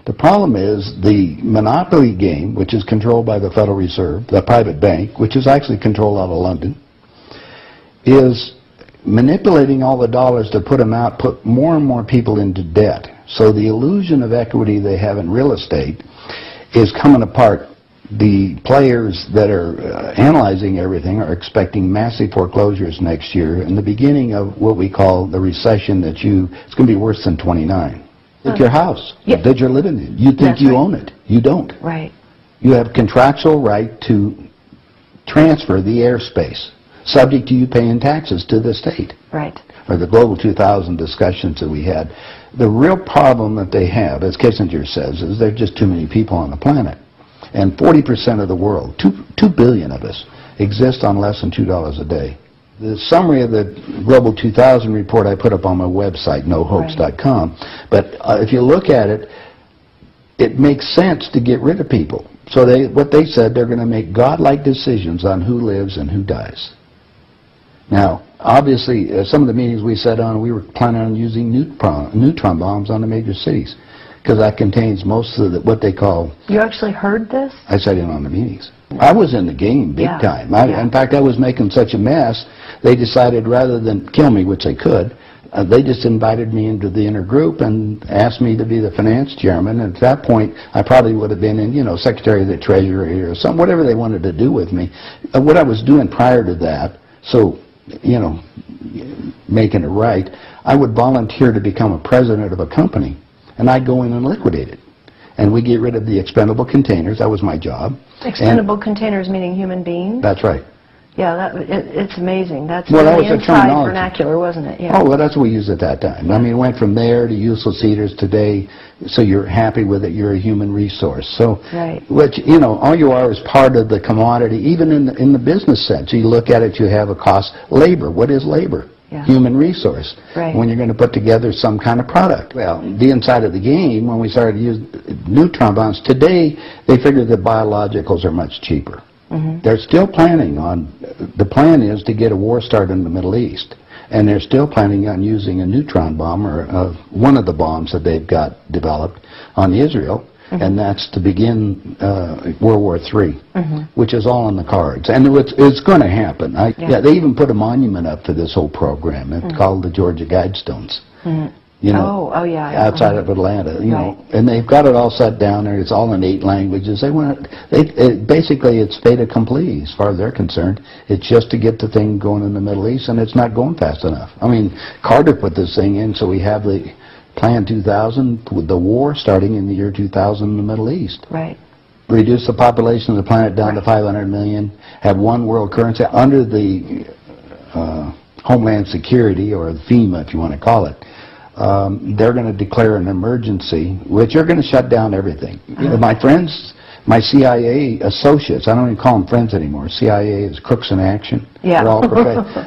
The problem is the monopoly game, which is controlled by the Federal Reserve, the private bank, which is actually controlled out of London, is manipulating all the dollars to put them out, put more and more people into debt. So the illusion of equity they have in real estate is coming apart. The players that are analyzing everything are expecting massive foreclosures next year and the beginning of what we call the recession it's going to be worse than 29. It's your house that you're living in. You think you own it. You don't. Right. You have contractual right to transfer the airspace, subject to you paying taxes to the state. Right. Or the Global 2000 discussions that we had. The real problem that they have, as Kissinger says, is there are just too many people on the planet. And 40% of the world, 2 billion of us, exist on less than $2 a day. The summary of the Global 2000 report I put up on my website, nohopes.com, but if you look at it, it makes sense to get rid of people. So what they said, they're going to make godlike decisions on who lives and who dies. Now, obviously, some of the meetings we sat on, we were planning on using neutron bombs on the major cities, because that contains most of what they call... You actually heard this? I sat in on the meetings. I was in the game big time. In fact, I was making such a mess, they decided rather than kill me, which they could, they just invited me into the inner group and asked me to be the finance chairman. And at that point, I probably would have been in, Secretary of the Treasury or something, whatever they wanted to do with me. What I was doing prior to that, so, making it right, I would volunteer to become a president of a company. And I'd go in and liquidate it. And we get rid of the expendable containers. That was my job. Expendable containers meaning human beings? That's right. Yeah, it's amazing. That's well, that was the the inside terminology. vernacular, wasn't it? Yeah. Oh, well, that's what we used at that time. I mean, it went from there to useless eaters today, so you're happy with it, you're a human resource. So, which, all you are is part of the commodity, even in the business sense. You look at it, you have a cost. Labor, what is labor? Yeah. Human resource. Right. When you're going to put together some kind of product. Well, the inside of the game, when we started to use neutron bombs, today they figure that biologicals are much cheaper. Mm-hmm. They're still planning on, the plan is to get a war started in the Middle East. And they're still planning on using a neutron bomb, or one of the bombs that they've got developed on Israel. Mm-hmm. And that's to begin World War III, which is all on the cards. And it's going to happen. They even put a monument up for this whole program. It's called the Georgia Guidestones. Outside of Atlanta, and they've got it all set down there. It's all in 8 languages. Basically, it's fait accompli as far as they're concerned. It's just to get the thing going in the Middle East, and it's not going fast enough. I mean, Carter put this thing in, so we have the Plan 2000, with the war starting in the year 2000 in the Middle East. Right. Reduce the population of the planet down to 500 million, have one world currency under the Homeland Security, or the FEMA if you want to call it. They're going to declare an emergency, which are going to shut down everything. My friends, my CIA associates, I don't even call them friends anymore. CIA is crooks in action. Yeah.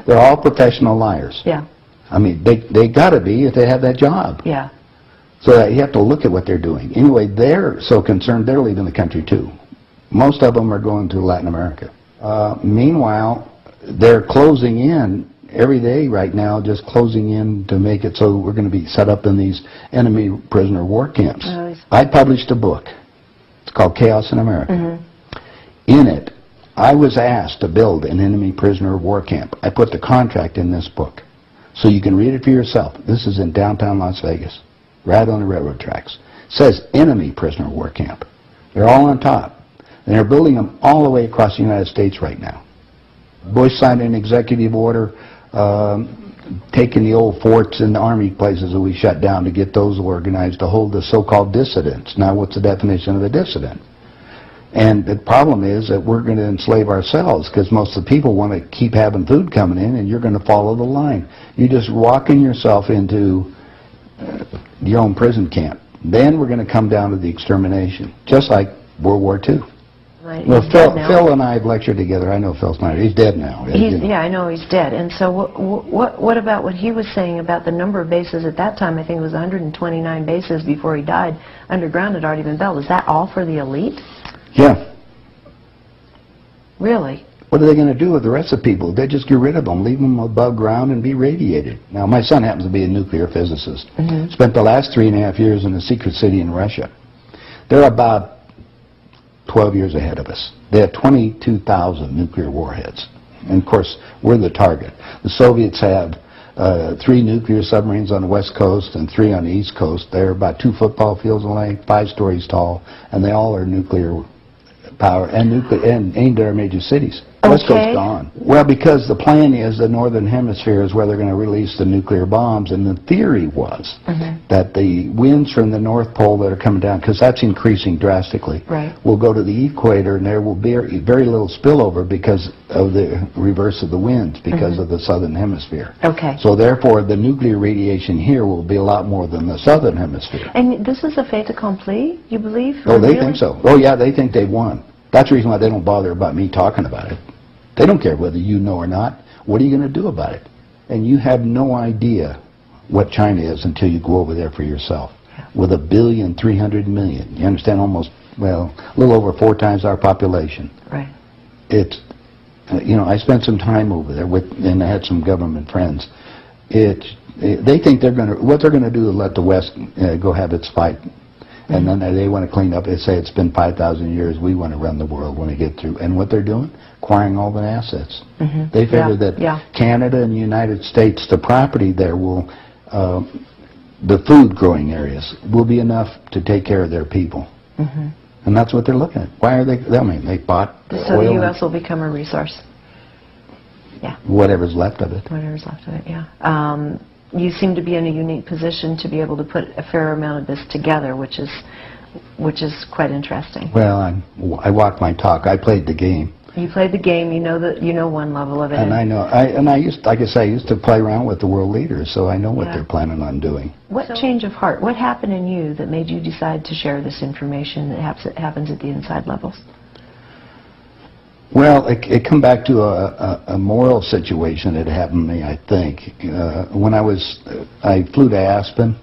They're all professional liars. Yeah. I mean, they got to be if they have that job. Yeah. So you have to look at what they're doing. Anyway, they're so concerned, they're leaving the country too. Most of them are going to Latin America. Meanwhile, they're closing in every day right now, just closing in to make it so we're going to be set up in these enemy prisoner war camps. I published a book. It's called Chaos in America. In it, I was asked to build an enemy prisoner war camp. I put the contract in this book. So you can read it for yourself. This is in downtown Las Vegas, right on the railroad tracks. It says enemy prisoner war camp. They're all on top. And they're building them all the way across the United States right now. Bush signed an executive order taking the old forts and the army places that we shut down to get those organized to hold the so-called dissidents. Now, what's the definition of a dissident? And the problem is that we're going to enslave ourselves, because most of the people want to keep having food coming in, and you're going to follow the line. You're just walking yourself into your own prison camp. Then we're going to come down to the extermination, just like World War II. Right. Well, Phil and I have lectured together. I know Phil Snyder. He's dead now. Yeah, I know he's dead. And so what about what he was saying about the number of bases at that time? I think it was 129 bases before he died. Underground had already been built. Is that all for the elite? Yeah. Really? What are they going to do with the rest of the people? They just get rid of them, leave them above ground and be radiated. Now, my son happens to be a nuclear physicist. Spent the last 3.5 years in a secret city in Russia. They're about 12 years ahead of us. They have 22,000 nuclear warheads. And of course, we're the target. The Soviets have 3 nuclear submarines on the west coast and 3 on the east coast. They're about 2 football fields in length, 5 stories tall, and they all are nuclear power and aimed at our major cities. West Coast's gone. Well, because the plan is the northern hemisphere is where they're going to release the nuclear bombs, and the theory was that the winds from the North Pole that are coming down, because that's increasing drastically, will go to the equator, and there will be very little spillover because of the reverse of the winds, because of the southern hemisphere. So therefore, the nuclear radiation here will be a lot more than the southern hemisphere. And this is a fait accompli, you believe? Oh, they think so. Oh, yeah, they think they've won. That's the reason why they don't bother about me talking about it. They don't care whether you know or not. What are you going to do about it? And you have no idea what China is until you go over there for yourself. With 1,300,000,000. You understand? Almost, well, a little over 4 times our population. It's, you know, I spent some time over there and I had some government friends. They think they're going to, what they're going to do is let the West go have its fight. And then they want to clean up. They say it's been 5,000 years. We want to run the world when we get through. And what they're doing? Acquiring all the assets. They figure that Canada and the United States, the property there will, the food growing areas will be enough to take care of their people. And that's what they're looking at. Why are they? I mean, they bought oil. So the U.S. will become a resource. Whatever's left of it. Whatever's left of it. You seem to be in a unique position to be able to put a fair amount of this together, which is quite interesting. Well, I walk my talk. I played the game. You played the game. You know one level of it. And I know. I used, like I say, I used to play around with the world leaders, so I know what they're planning on doing. What change of heart? What happened in you that made you decide to share this information that happens at the inside levels? Well, it come back to a moral situation that happened to me, I think. When I flew to Aspen.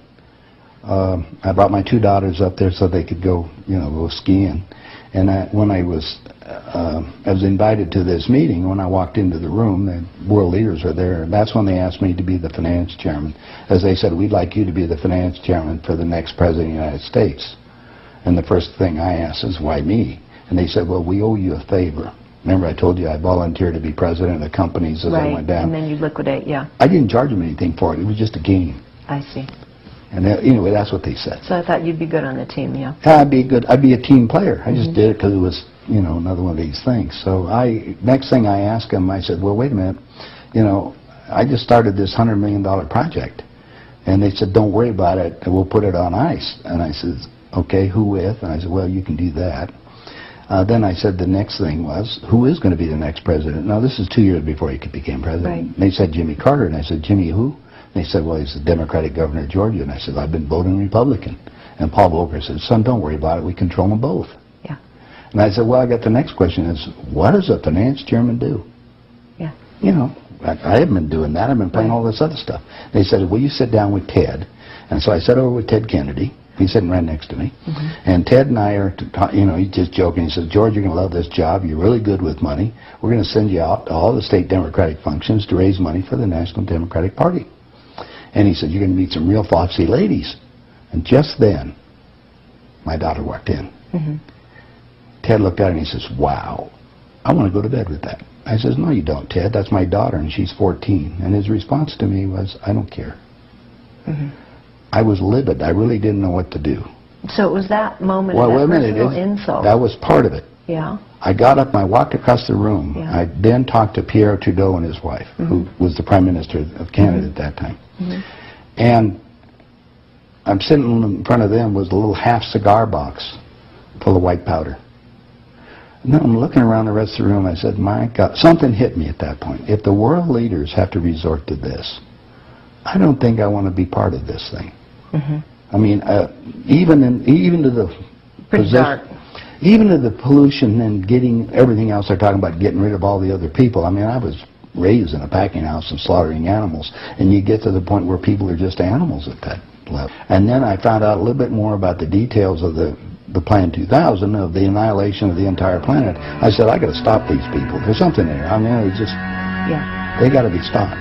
I brought my 2 daughters up there so they could go, go skiing. And when I was invited to this meeting. When I walked into the room, the world leaders were there. And that's when they asked me to be the finance chairman. As they said, we'd like you to be the finance chairman for the next president of the United States. And the first thing I asked is, why me? And they said, well, we owe you a favor. Remember I told you I volunteered to be president of companies as I went down. And then you liquidate, I didn't charge them anything for it. It was just a game. I see. And anyway, that's what they said. So I thought you'd be good on the team, I'd be good. I'd be a team player. I just did it because it was, another one of these things. So next thing I asked them, I said, well, wait a minute. I just started this $100 million project. And they said, don't worry about it. We'll put it on ice. And I said, okay, who with? And I said, well, you can do that. Then I said the next thing was, who is going to be the next president? Now, this is 2 years before he became president. They said Jimmy Carter, and I said, Jimmy who? And they said, well, he's the Democratic governor of Georgia. And I said, I've been voting Republican. And Paul Volcker said, son, don't worry about it. We control them both. And I said, well, I got the next question is, what does a finance chairman do? I haven't been doing that. I've been playing all this other stuff. They said, will you sit down with Ted? And so I sat over with Ted Kennedy. He's sitting right next to me. And Ted and I are, he's just joking. He says, George, you're going to love this job. You're really good with money. We're going to send you out to all the state Democratic functions to raise money for the National Democratic Party. And he said, you're going to meet some real foxy ladies. And just then, my daughter walked in. Ted looked at her and he says, wow, I want to go to bed with that. I says, no, you don't, Ted. That's my daughter, and she's 14. And his response to me was, I don't care. I was livid. I really didn't know what to do. So it was that moment of that personal insult. That was part of it. Yeah. I got up and I walked across the room. Yeah. I then talked to Pierre Trudeau and his wife, who was the Prime Minister of Canada at that time. And I'm sitting in front of them was a little half cigar box full of white powder. And then I'm looking around the rest of the room. I said, my God, something hit me at that point. If the world leaders have to resort to this, I don't think I want to be part of this thing. I mean, even to the even to the pollution and getting everything else they're talking about, getting rid of all the other people. I mean, I was raised in a packing house and slaughtering animals, and you get to the point where people are just animals at that level. And then I found out a little bit more about the details of the Plan 2000, of the annihilation of the entire planet. I said, I got to stop these people. There's something there. I mean, it's just, they got to be stopped.